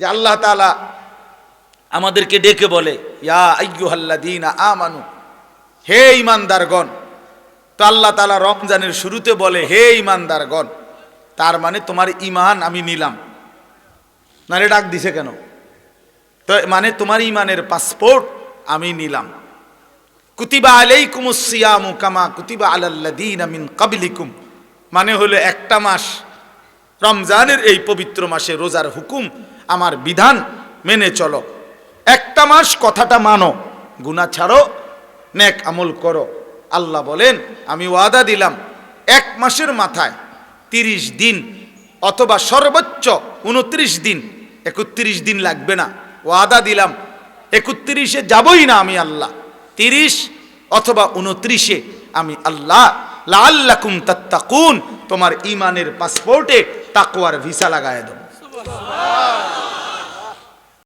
যে আল্লাহ তাআলা আমাদেরকে ডেকে বলে ইয়া আইয়ুহাল্লাযীনা আমানু, হে ঈমানদারগণ। তো আল্লাহ তাআলা রমজানের শুরুতে বলে হে ঈমানদারগণ, তার মানে তোমার ঈমান আমি নিলাম। নারে ডাক দিছে কেন? তো মানে তোমার ঈমানের পাসপোর্ট আমি নিলাম। কুতিবা আলাইকুমুস সিয়ামু কামা কুতিবা আলাল্লাযীনা মিন ক্বাবলিকুম, মানে হলো একটা মাস, রমজানের এই পবিত্র মাসে রোজার হুকুম, আমার বিধান মেনে চলো। একটা মাস কথাটা মানো, গুনাহ ছাড়ো, নেক আমল করো। আল্লাহ বলেন আমি ওয়াদা দিলাম এক মাসের মাথায় 30 দিন অথবা সর্বোচ্চ 29 দিন, 31 দিন লাগবে না, ওয়াদা দিলাম 31-এ যাবই না আমি আল্লাহ, 30 অথবা 29-এ আমি আল্লাহ লাআল্লাকুম তাত্তাকুন, তোমার ঈমানের পাসপোর্টে তাকওয়ার ভিসা লাগায় দেব।